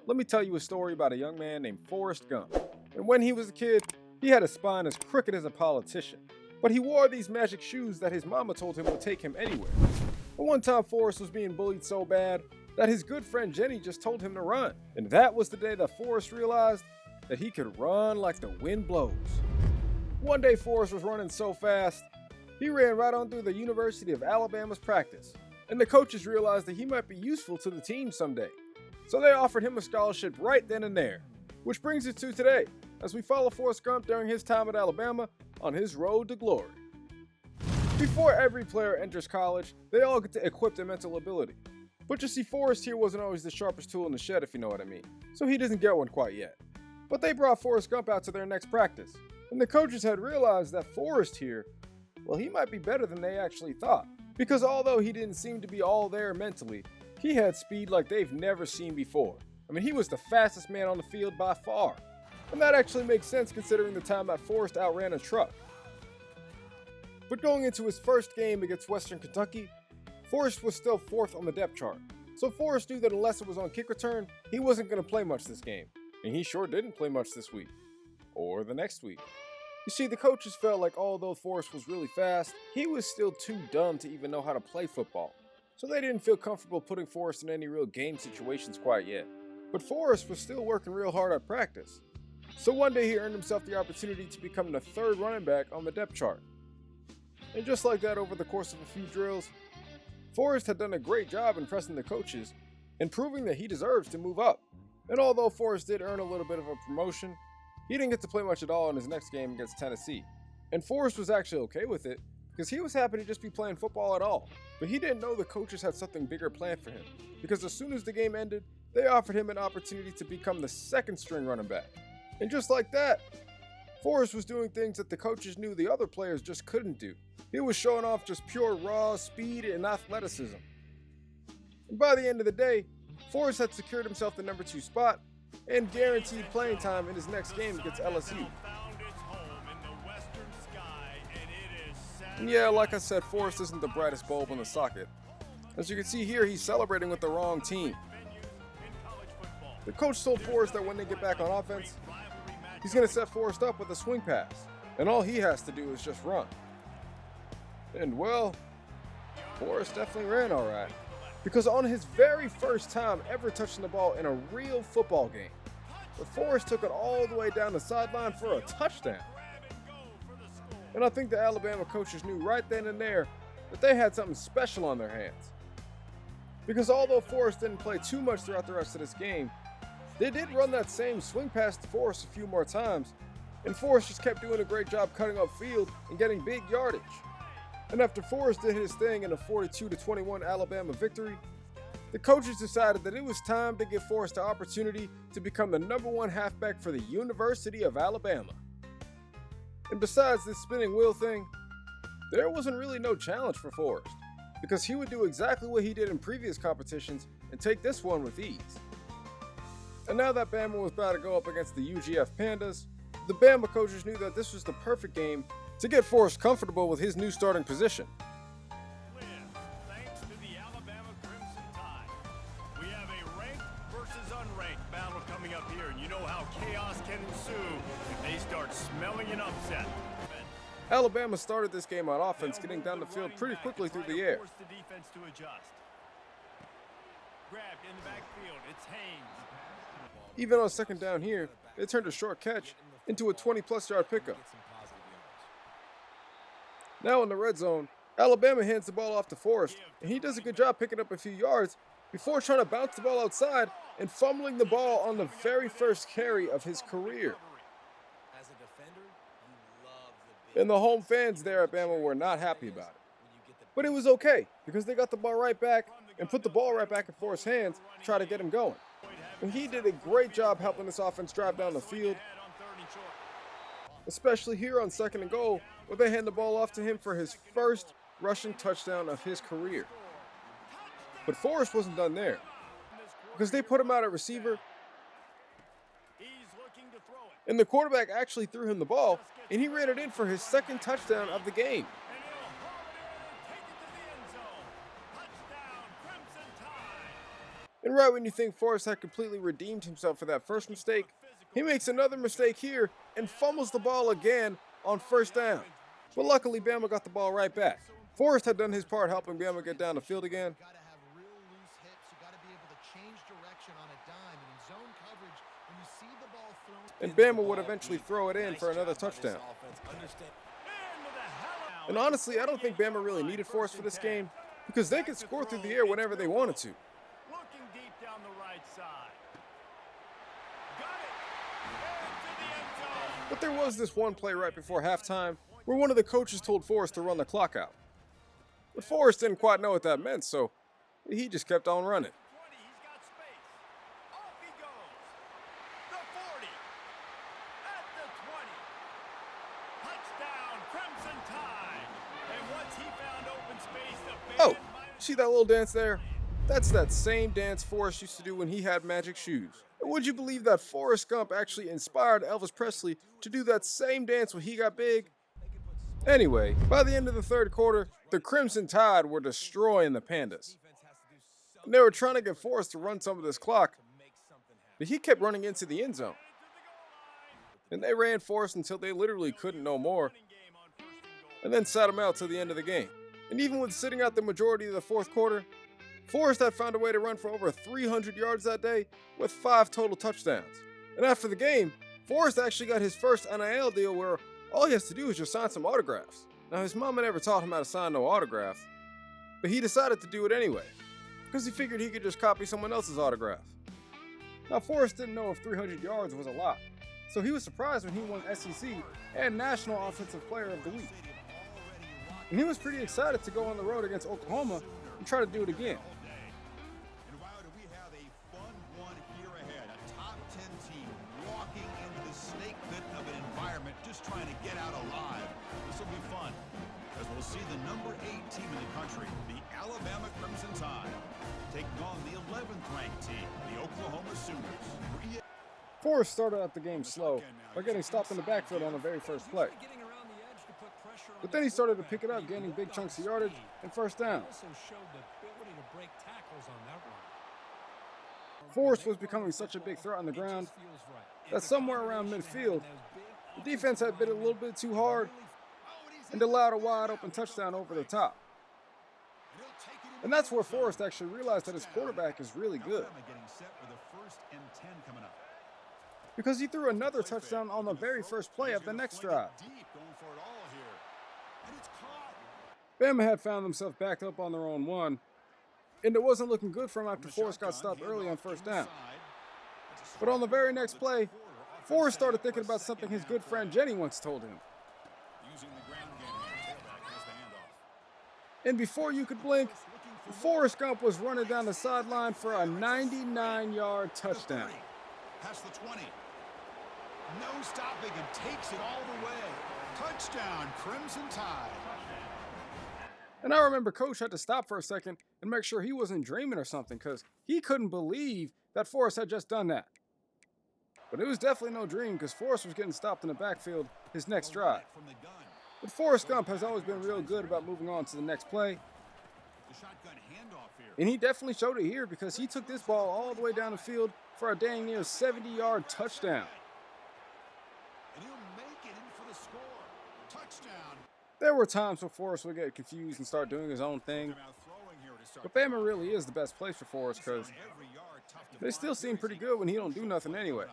let me tell you a story about a young man named Forrest Gump. And when he was a kid, he had a spine as crooked as a politician. But he wore these magic shoes that his mama told him would take him anywhere. But one time Forrest was being bullied so bad that his good friend Jenny just told him to run. And that was the day that Forrest realized that he could run like the wind blows. One day Forrest was running so fast, he ran right on through the University of Alabama's practice. And the coaches realized that he might be useful to the team someday. So they offered him a scholarship right then and there. Which brings us to today, as we follow Forrest Gump during his time at Alabama on his road to glory. Before every player enters college, they all get to equip their mental ability. But you see, Forrest here wasn't always the sharpest tool in the shed, if you know what I mean. So he doesn't get one quite yet. But they brought Forrest Gump out to their next practice. And the coaches had realized that Forrest here, well, he might be better than they actually thought. Because although he didn't seem to be all there mentally, he had speed like they've never seen before. I mean, he was the fastest man on the field by far. And that actually makes sense considering the time that Forrest outran a truck. But going into his first game against Western Kentucky, Forrest was still 4th on the depth chart. So Forrest knew that unless it was on kick return, he wasn't going to play much this game. And he sure didn't play much this week. Or the next week. You see, the coaches felt like although Forrest was really fast, he was still too dumb to even know how to play football. So they didn't feel comfortable putting Forrest in any real game situations quite yet. But Forrest was still working real hard at practice. So one day he earned himself the opportunity to become the 3rd running back on the depth chart. And just like that, over the course of a few drills, Forrest had done a great job impressing the coaches and proving that he deserves to move up. And although Forrest did earn a little bit of a promotion, he didn't get to play much at all in his next game against Tennessee. And Forrest was actually okay with it, because he was happy to just be playing football at all. But he didn't know the coaches had something bigger planned for him, because as soon as the game ended, they offered him an opportunity to become the 2nd string running back. And just like that, Forrest was doing things that the coaches knew the other players just couldn't do. He was showing off just pure raw speed and athleticism. And by the end of the day, Forrest had secured himself the number 2 spot and guaranteed playing time in his next game against LSU. And yeah, like I said, Forrest isn't the brightest bulb in the socket. As you can see here, he's celebrating with the wrong team. The coach told Forrest that when they get back on offense, he's going to set Forrest up with a swing pass, and all he has to do is just run. And well, Forrest definitely ran alright, because on his very first time ever touching the ball in a real football game, Forrest took it all the way down the sideline for a touchdown. And I think the Alabama coaches knew right then and there that they had something special on their hands. Because although Forrest didn't play too much throughout the rest of this game, they did run that same swing pass to Forrest a few more times, and Forrest just kept doing a great job cutting upfield and getting big yardage. And after Forrest did his thing in a 42-21 Alabama victory, the coaches decided that it was time to give Forrest the opportunity to become the number 1 halfback for the University of Alabama. And besides this spinning wheel thing, there wasn't really no challenge for Forrest, because he would do exactly what he did in previous competitions and take this one with ease. And now that Bama was about to go up against the UGF Pandas, the Bama coaches knew that this was the perfect game to get Forrest comfortable with his new starting position. Thanks to the Alabama Crimson Tide. We have a ranked versus unranked battle coming up here, and you know how chaos can ensue if they start smelling an upset. Alabama started this game on offense, getting down the field pretty quickly through the air. Force the defense to adjust. Grabbed in the backfield, it's Haynes. Even on 2nd down here, they turned a short catch into a 20-plus yard pickup. Now in the red zone, Alabama hands the ball off to Forrest, and he does a good job picking up a few yards before trying to bounce the ball outside and fumbling the ball on the very first carry of his career. And the home fans there at Bama were not happy about it. But it was okay, because they got the ball right back and put the ball right back in Forrest's hands to try to get him going. And he did a great job helping this offense drive down the field, especially here on 2nd and goal, where they hand the ball off to him for his first rushing touchdown of his career. But Forrest wasn't done there, because they put him out at receiver, and the quarterback actually threw him the ball, and he ran it in for his 2nd touchdown of the game. And And right when you think Forrest had completely redeemed himself for that first mistake, he makes another mistake here and fumbles the ball again on first down. But luckily, Bama got the ball right back. Forrest had done his part helping Bama get down the field again. And Bama would eventually throw it in for another touchdown. And honestly, I don't think Bama really needed Forrest for this game because they could score through the air whenever they wanted to. Looking deep down the right side. Got it. Into the end zone. But there was this one play right before halftime where one of the coaches told Forrest to run the clock out. But Forrest didn't quite know what that meant, so he just kept on running. 20, he's got space. Off he goes. The 40. At the 20. Touchdown, Crimson Tide. And once he found open space, the Oh, band see that little dance there? That's that same dance Forrest used to do when he had magic shoes. And would you believe that Forrest Gump actually inspired Elvis Presley to do that same dance when he got big? Anyway, by the end of the third quarter, the Crimson Tide were destroying the Pandas. And they were trying to get Forrest to run some of this clock, but he kept running into the end zone. And they ran Forrest until they literally couldn't no more, and then sat him out till the end of the game. And even with sitting out the majority of the fourth quarter, Forrest had found a way to run for over 300 yards that day with 5 total touchdowns. And after the game, Forrest actually got his first NIL deal where all he has to do is just sign some autographs. Now, his mama never taught him how to sign no autographs, but he decided to do it anyway, because he figured he could just copy someone else's autograph. Now, Forrest didn't know if 300 yards was a lot, so he was surprised when he won SEC and National Offensive Player of the Week. And he was pretty excited to go on the road against Oklahoma and try to do it again. And wow, do we have a fun one here ahead. A top 10 team walking into the snake pit of an environment just trying to get out alive. This will be fun as we'll see the number 8 team in the country, the Alabama Crimson Tide, taking on the 11th ranked team, the Oklahoma Sooners. Forrest started out the game slow by getting stopped in the backfield on the very first play. But then he started to pick it up, gaining big chunks of yardage and first down. Forrest was becoming such a big threat on the ground that somewhere around midfield, the defense had bit a little bit too hard and allowed a wide open touchdown over the top. And that's where Forrest actually realized that his quarterback is really good, because he threw another touchdown on the very first play of the next drive. Bama had found themselves backed up on their own one, and it wasn't looking good for him after Forrest got stopped early on first down. But on the very next play, Forrest started thinking about something his good friend Jenny once told him. And before you could blink, Forrest Gump was running down the sideline for a 99-yard touchdown. Past the 20. No stopping him, takes it all the way. Touchdown, Crimson Tide. And I remember Coach had to stop for a second and make sure he wasn't dreaming or something, because he couldn't believe that Forrest had just done that. But it was definitely no dream, because Forrest was getting stopped in the backfield his next drive. But Forrest Gump has always been real good about moving on to the next play. And he definitely showed it here, because he took this ball all the way down the field for a dang near 70-yard touchdown. And he'll make it in for the score. Touchdown. There were times where Forrest would get confused and start doing his own thing. But Bama really is the best place for Forrest, because they still seem pretty good when he don't do nothing anyway.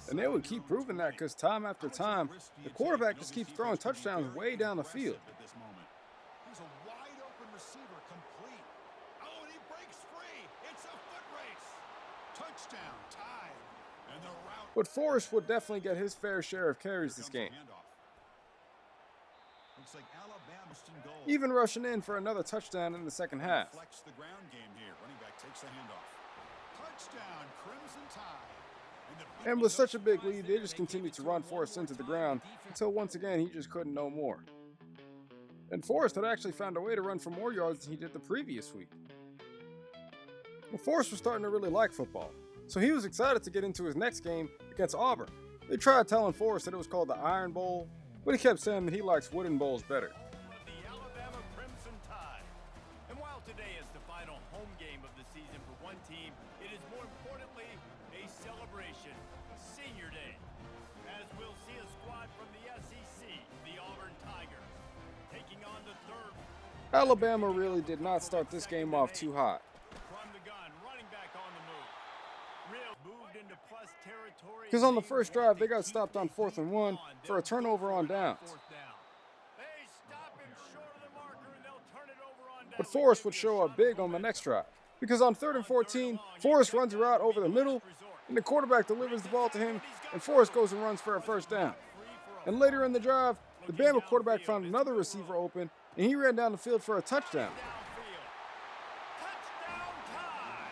And they would keep proving that, because time after time, the quarterback just keeps throwing touchdowns way down the field. He's a wide open receiver, complete. Oh, and he breaks free. It's a foot race. Touchdown, Tide. And the route. But Forrest would definitely get his fair share of carries this game, Looks like Alabama goal. even rushing in for another touchdown in the second half. Flex the ground game here. Running back takes the handoff. Touchdown, Crimson Tide. And with such a big lead, they just continued to run Forrest into the ground until once again he just couldn't no more. And Forrest had actually found a way to run for more yards than he did the previous week. Well, Forrest was starting to really like football, so he was excited to get into his next game against Auburn. They tried telling Forrest that it was called the Iron Bowl, but he kept saying that he likes wooden bowls better. The Alabama Crimson Tide. one team, it is more importantly a celebration, Senior Day. As we'll see a squad from the SEC, the Auburn Tigers, taking on the third. Alabama really did not start this game off too hot. From the gun, running back on the move. Real moved into plus territory. Because on the first drive, they got stopped on 4th and 1 for a turnover on downs. They stop him short of the marker and they'll turn it over on down. But Forrest would show up big on the next drive. Because on 3rd and 14, Forrest runs a route over the middle, and the quarterback delivers the ball to him, and Forrest goes and runs for a first down. And later in the drive, the Bama quarterback found another receiver open, and he ran down the field for a touchdown. Touchdown tie.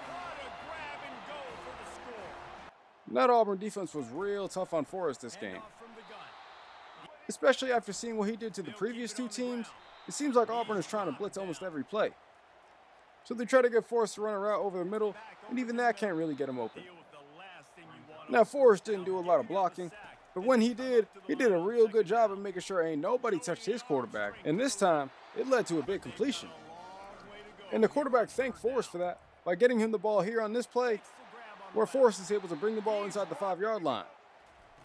What a grab and go for the score. That Auburn defense was real tough on Forrest this game. Off from the gun. Especially after seeing what he did to the previous two teams, it seems like Auburn is trying to blitz almost every play. So they try to get Forrest to run a route over the middle, and even that can't really get him open. Deal with the last thing you want. Now, Forrest didn't do a lot of blocking, but when he did a real good job of making sure ain't nobody touched his quarterback, and this time, it led to a big completion. And the quarterback thanked Forrest for that by getting him the ball here on this play, where Forrest is able to bring the ball inside the 5-yard line.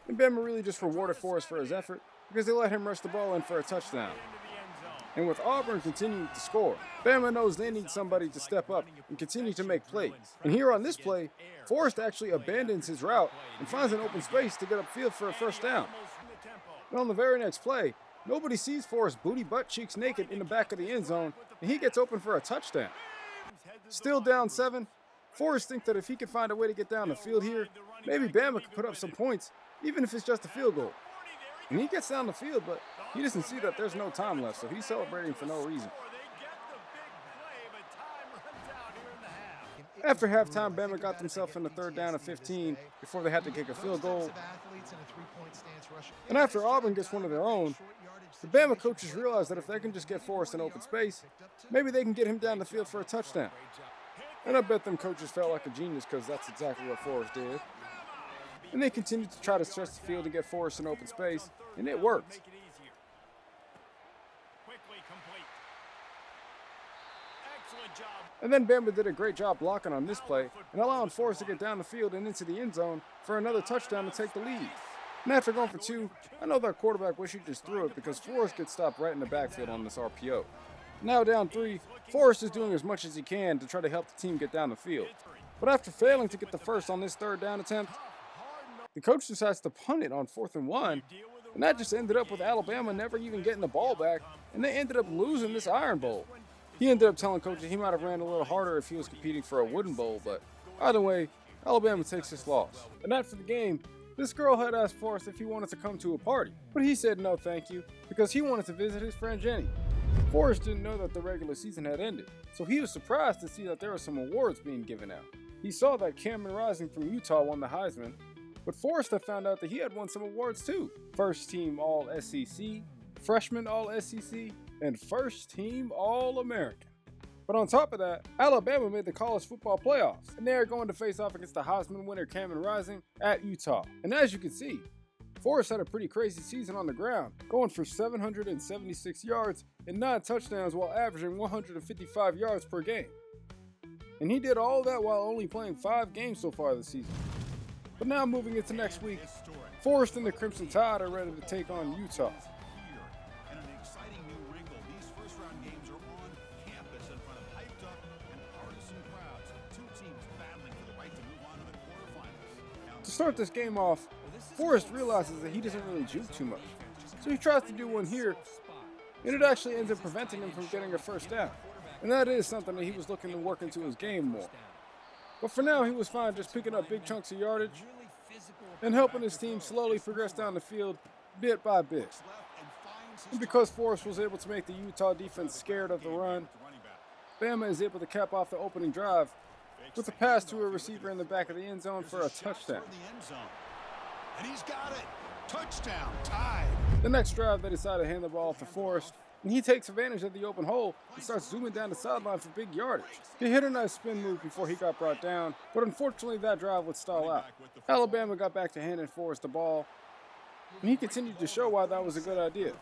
And Bama really just rewarded Forrest for his effort because they let him rush the ball in for a touchdown. And with Auburn continuing to score, Bama knows they need somebody to step up and continue to make plays. And here on this play, Forrest actually abandons his route and finds an open space to get upfield for a first down. And on the very next play, nobody sees Forrest booty butt cheeks naked in the back of the end zone, and he gets open for a touchdown. Still down 7, Forrest thinks that if he could find a way to get down the field here, maybe Bama could put up some points, even if it's just a field goal. And he gets down the field, but he doesn't see that there's no time left, so he's celebrating for no reason. After halftime, Bama got themselves in the 3rd down and 15 before they had to kick a field goal. And after Auburn gets one of their own, the Bama coaches realize that if they can just get Forrest in open space, maybe they can get him down the field for a touchdown. And I bet them coaches felt like a genius because that's exactly what Forrest did. And they continued to try to stretch the field to get Forrest in open space, and it worked. And then Bama did a great job blocking on this play and allowing Forrest to get down the field and into the end zone for another touchdown to take the lead. And after going for 2, I know that quarterback wished he just threw it because Forrest gets stopped right in the backfield on this RPO. Now down 3, Forrest is doing as much as he can to try to help the team get down the field. But after failing to get the first on this 3rd down attempt, the coach decides to punt it on 4th and 1, and that just ended up with Alabama never even getting the ball back, and they ended up losing this Iron Bowl. He ended up telling coach that he might have ran a little harder if he was competing for a wooden bowl, but either way, Alabama takes this loss. And after the game, this girl had asked Forrest if he wanted to come to a party, but he said no thank you, because he wanted to visit his friend Jenny. Forrest didn't know that the regular season had ended, so he was surprised to see that there were some awards being given out. He saw that Cameron Rising from Utah won the Heisman, but Forrest had found out that he had won some awards too. First Team All-SEC, Freshman All-SEC, and First Team All-American. But on top of that, Alabama made the college football playoffs, and they are going to face off against the Heisman winner Cameron Rising at Utah. And as you can see, Forrest had a pretty crazy season on the ground, going for 776 yards and 9 touchdowns while averaging 155 yards per game. And he did all that while only playing 5 games so far this season. But now moving into next week, Forrest and the Crimson Tide are ready to take on Utah. And an exciting new wrinkle. These first-round games are on campus in front of hyped-up and partisan crowds. 2 teams battling for the right to move on to the quarterfinals. To start this game off, Forrest realizes that he doesn't really juke too much. So he tries to do one here, and it actually ends up preventing him from getting a first down. And that is something that he was looking to work into his game more. But for now, he was fine just picking up big chunks of yardage and helping his team slowly progress down the field bit by bit. And because Forrest was able to make the Utah defense scared of the run, Bama is able to cap off the opening drive with a pass to a receiver in the back of the end zone for a touchdown. And he's got it. Touchdown, tied. The next drive, they decide to hand the ball off to Forrest, and he takes advantage of the open hole and starts zooming down the sideline for big yardage. He hit a nice spin move before he got brought down, but unfortunately that drive would stall out. Alabama got back to handing Forrest the ball, and he continued to show why that was a good idea.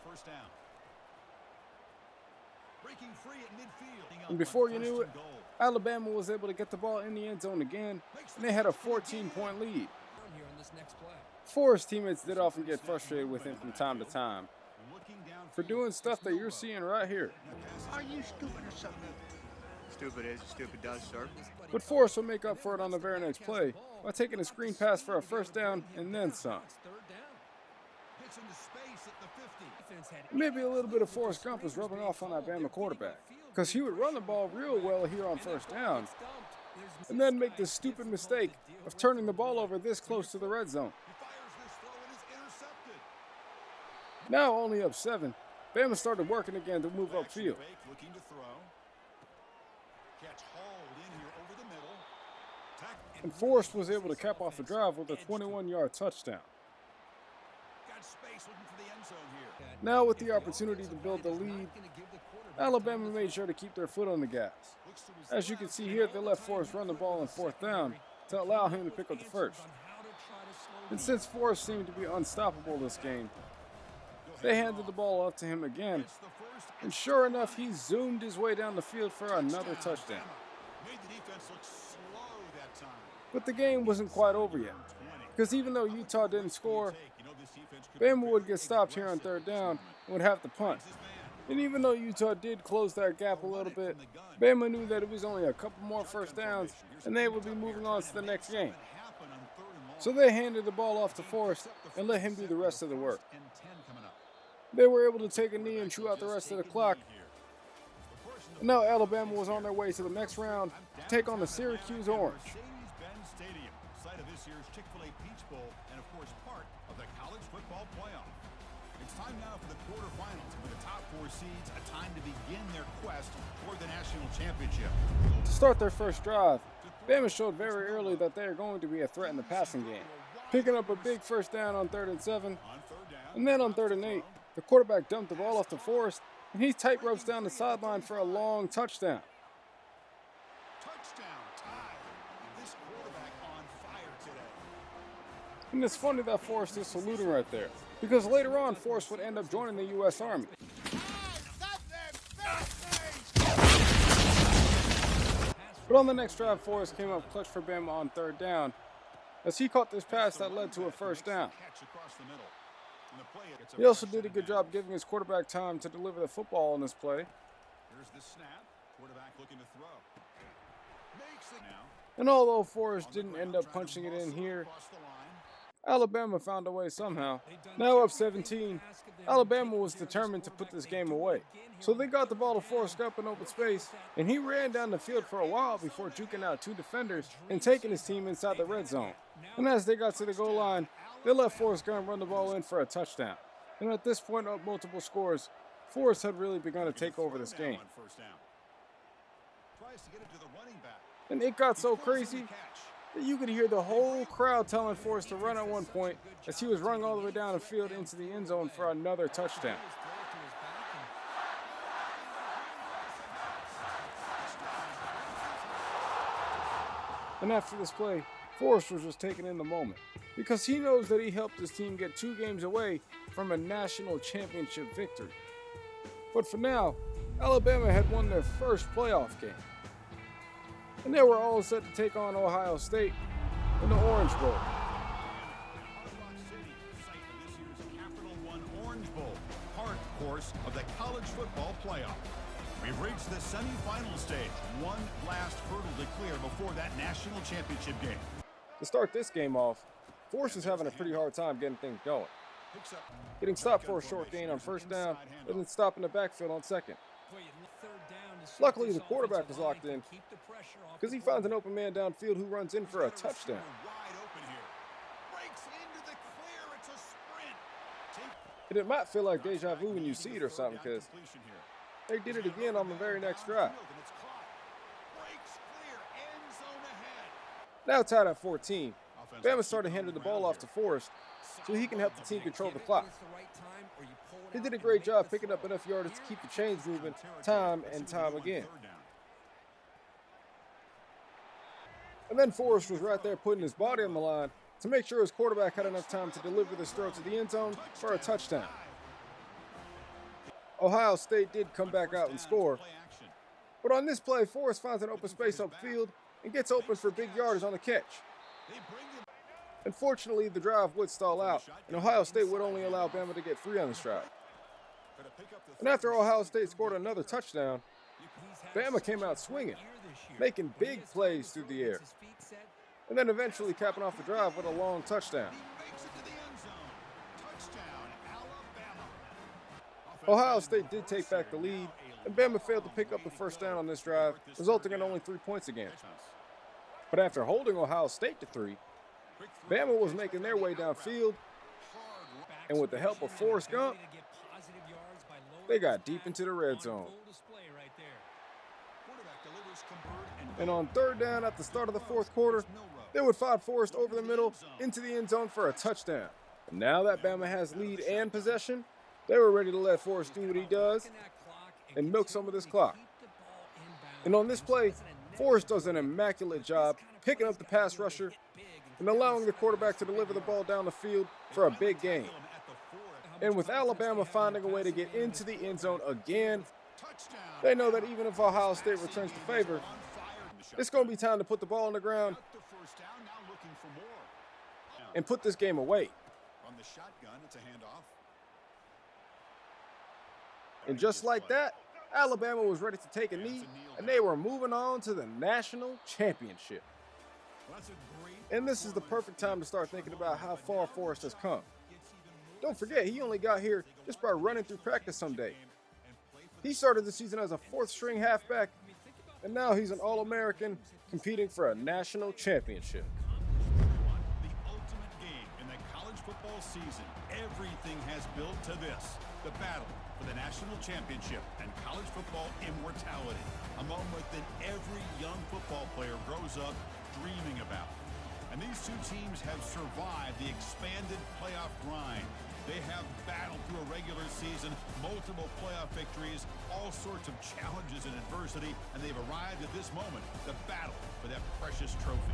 Breaking free at midfield. And before you knew it, Alabama was able to get the ball in the end zone again, and they had a 14-point lead. Forrest teammates did often get frustrated with him from time to time for doing stuff that you're seeing right here. Are you stupid or something? Stupid is, stupid does, sir. But Forrest would make up for it on the very next play by taking a screen pass for a first down and then some. Gets into space at the 50. Maybe a little bit of Forrest Gump was rubbing off on that Bama quarterback, because he would run the ball real well here on first down and then make the stupid mistake of turning the ball over this close to the red zone. He fires this throw and is intercepted. Now only up 7, Bama started working again to move upfield. Fake, looking to throw. Catch hauled in here over the middle. And Forrest was able to cap off the drive with a 21-yard touchdown. Got space looking for the end zone here. Now with the opportunity to build the lead, Alabama made sure to keep their foot on the gas. As you can see here, they let Forrest run the ball on fourth down to allow him to pick up the first. And since Forrest seemed to be unstoppable this game, they handed the ball off to him again, and sure enough, he zoomed his way down the field for another touchdown. Made the defense look slow that time. But the game wasn't quite over yet, because even though Utah didn't score, Bama would get stopped here on third down and would have to punt. And even though Utah did close that gap a little bit, Bama knew that it was only a couple more first downs and they would be moving on to the next game. So they handed the ball off to Forrest and let him do the rest of the work. They were able to take a knee and chew out the rest of the clock. And now Alabama was on their way to the next round to take on the Syracuse Orange. Mercedes-Benz Stadium, site of this year's Chick-fil-A Peach Bowl, and of course part of the college football playoff. It's time now for the quarterfinals, with the top 4 seeds, a time to begin their quest toward the national championship. To start their first drive, Bama showed very early that they are going to be a threat in the passing game, picking up a big first down on 3rd and 7, and then on 3rd and 8, the quarterback dumped the ball off to Forrest, and he tight ropes down the sideline for a long touchdown. Touchdown tie. This quarterback on fire today. And it's funny that Forrest is saluting right there, because later on Forrest would end up joining the U.S. Army. But on the next drive, Forrest came up clutch for Bama on 3rd down, as he caught this pass that led to a first down. Catch across the middle. And the play gets a He also did a good job giving his quarterback time to deliver the football on this play. Here's the snap. Quarterback looking to throw. Makes it now. And although Forrest didn't end up punching it in here, Across the line. Alabama found a way somehow. Now up 17, Alabama was determined to put this game away. So they got the ball to Forrest Gump in open space, and he ran down the field for a while before juking out 2 defenders and taking his team inside the red zone. And as they got to the goal line, they let Forrest Gump run the ball in for a touchdown. And at this point, up multiple scores, Forrest had really begun to take over this game. On first down. Tries to get it to the running back. And it got so crazy that you could hear the whole crowd telling Forrest to run at one point as he was running all the way down the field into the end zone for another touchdown. And after this play, Forrest was just taking in the moment, because he knows that he helped his team get 2 games away from a national championship victory. But for now, Alabama had won their first playoff game, and they were all set to take on Ohio State in the Orange Bowl. Hard Rock City, site of this year's Capital One Orange Bowl, part, of course, of the college football playoff. We've reached the semifinal stage. One last hurdle to clear before that national championship game. To start this game off, Forrest is having a pretty hard time getting things going, Picks up. getting stopped for a short gain on first down, and then stopping the backfield on second. Luckily, the quarterback was locked in, because he finds an open man downfield who runs in for a touchdown. Wide open here. Breaks into the clear. It's a sprint. And it might feel like deja vu when you see it or something, because Completion here. they did it again on the very next drive. And it's caught. Breaks clear. End zone ahead. Now tied at 14, Bama started handing the ball off to Forrest so he can help the team control the clock. He did a great job picking up enough yardage to keep the chains moving time and time again. And then Forrest was right there putting his body on the line to make sure his quarterback had enough time to deliver this throw to the end zone for a touchdown. Ohio State did come back out and score, but on this play, Forrest finds an open space upfield and gets open for big yardage on the catch. Unfortunately, the drive would stall out, and Ohio State would only allow Bama to get 3 on this drive. And after Ohio State scored another touchdown, Bama came out swinging, making big plays through the air, and then eventually capping off the drive with a long touchdown. Ohio State did take back the lead, and Bama failed to pick up the first down on this drive, resulting in only 3 points again. But after holding Ohio State to 3, Bama was making their way downfield, and with the help of Forrest Gump, they got deep into the red zone. And on third down at the start of the fourth quarter, they would find Forrest over the middle into the end zone for a touchdown. And now that Bama has lead and possession, they were ready to let Forrest do what he does and milk some of this clock. And on this play, Forrest does an immaculate job picking up the pass rusher and allowing the quarterback to deliver the ball down the field for a big gain. And with Alabama finding a way to get into the end zone again, they know that even if Ohio State returns the favor, it's going to be time to put the ball on the ground and put this game away. And just like that, Alabama was ready to take a knee, and they were moving on to the national championship. And this is the perfect time to start thinking about how far Forrest has come. Don't forget, he only got here just by running through practice someday. He started the season as a 4th-string halfback, and now he's an All-American competing for a national championship. The ultimate game in the college football season. Everything has built to this. The battle for the national championship and college football immortality. A moment that every young football player grows up dreaming about. And these two teams have survived the expanded playoff grind. They have battled through a regular season, multiple playoff victories, all sorts of challenges and adversity, and they've arrived at this moment, the battle for that precious trophy.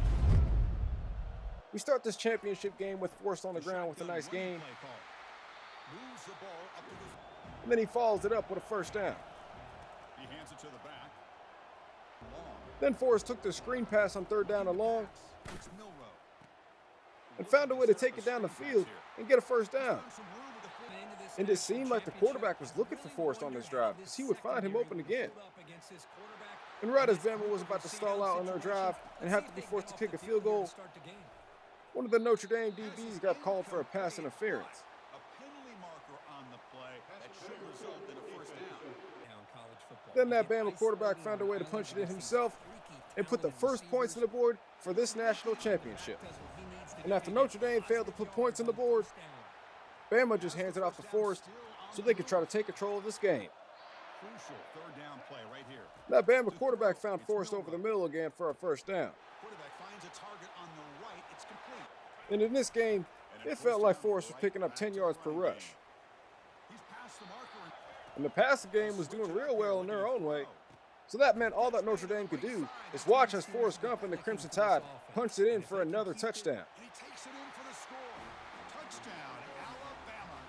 We start this championship game with Forrest on the ground with a nice gain, and then he follows it up with a first down. He hands it to the back. Then Forrest took the screen pass on third down and long, and found a way to take it down the field and get a first down. And it seemed like the quarterback was looking for Forrest on this drive because he would find him open again. And right as Bama was about to stall out on their drive and have to be forced to kick a field goal, one of the Notre Dame DBs got called for a pass interference. A penalty marker on the play that should result in a first down. Then that Bama quarterback found a way to punch it in himself and put the first points on the board for this national championship. And after Notre Dame failed to put points on the board, Bama just hands it off to Forrest so they could try to take control of this game. Crucial third down play right here. That Bama quarterback found Forrest over the middle again for a first down. Quarterback finds a target on the right. It's complete. And in this game, it felt like Forrest was picking up 10 yards per rush. He's past the marker. And the passing game was doing real well in their own way. So that meant all that Notre Dame could do is watch as Forrest Gump and the Crimson Tide punched it in for another touchdown. And he takes it in for the score. Touchdown, Alabama.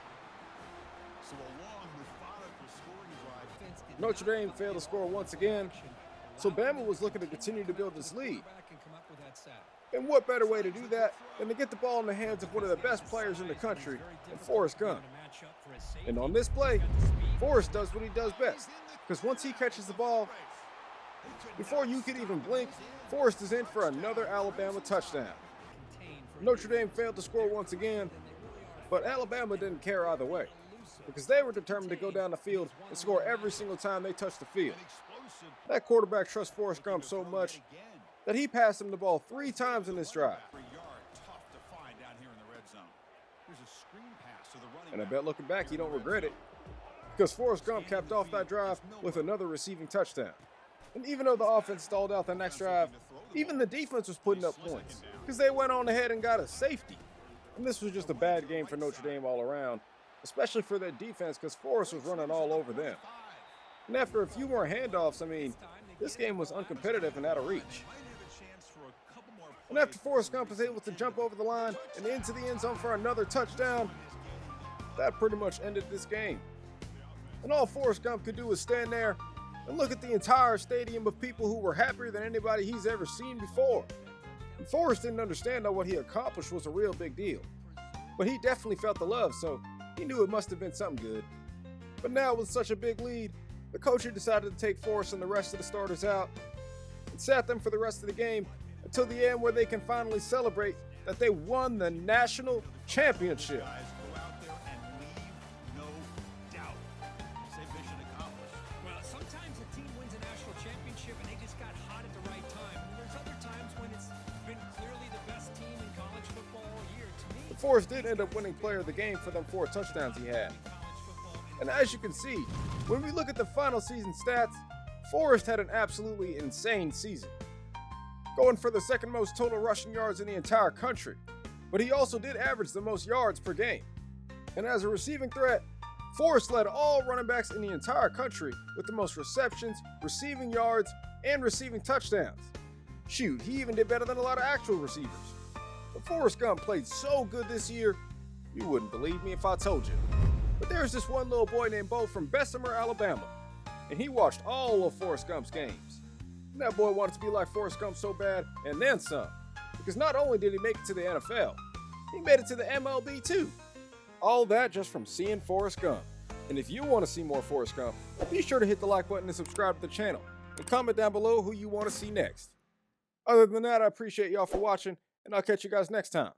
So a long, methodical scoring drive. Notre Dame failed to score once again, so Bama was looking to continue to build this lead. And what better way to do that than to get the ball in the hands of one of the best players in the country, and Forrest Gump. And on this play, Forrest does what he does best, because once he catches the ball, before you could even blink, Forrest is in for another Alabama touchdown. Notre Dame failed to score once again, but Alabama didn't care either way, because they were determined to go down the field and score every single time they touched the field. That quarterback trusts Forrest Gump so much that he passed him the ball 3 times in this drive. And I bet looking back, you don't regret it, because Forrest Gump capped off that drive with another receiving touchdown. And even though the offense stalled out the next drive, even the defense was putting up points, because they went on ahead and got a safety. And this was just a bad game for Notre Dame all around, especially for their defense, because Forrest was running all over them. And after a few more handoffs, I mean, this game was uncompetitive and out of reach. And after Forrest Gump was able to jump over the line and into the end zone for another touchdown, that pretty much ended this game. And all Forrest Gump could do was stand there and look at the entire stadium of people who were happier than anybody he's ever seen before. And Forrest didn't understand that what he accomplished was a real big deal. But he definitely felt the love, so he knew it must have been something good. But now with such a big lead, the coach had decided to take Forrest and the rest of the starters out and sat them for the rest of the game until the end, where they can finally celebrate that they won the national championship. Guys, go out there and leave no doubt. Say mission accomplished. Well, sometimes a team wins a national championship and they just got hot at the right time. And there's other times when it's been clearly the best team in college football all year. To me, But Forrest did end up winning player of the game for them 4 touchdowns he had. And as you can see, when we look at the final season stats, Forrest had an absolutely insane season, going for the second most total rushing yards in the entire country. But he also did average the most yards per game. And as a receiving threat, Forrest led all running backs in the entire country with the most receptions, receiving yards, and receiving touchdowns. Shoot, he even did better than a lot of actual receivers. But Forrest Gump played so good this year, you wouldn't believe me if I told you. But there's this one little boy named Bo from Bessemer, Alabama, and he watched all of Forrest Gump's games. And that boy wanted to be like Forrest Gump so bad, and then some. Because not only did he make it to the NFL, he made it to the MLB too. All that just from seeing Forrest Gump. And if you want to see more Forrest Gump, be sure to hit the like button and subscribe to the channel. And comment down below who you want to see next. Other than that, I appreciate y'all for watching, and I'll catch you guys next time.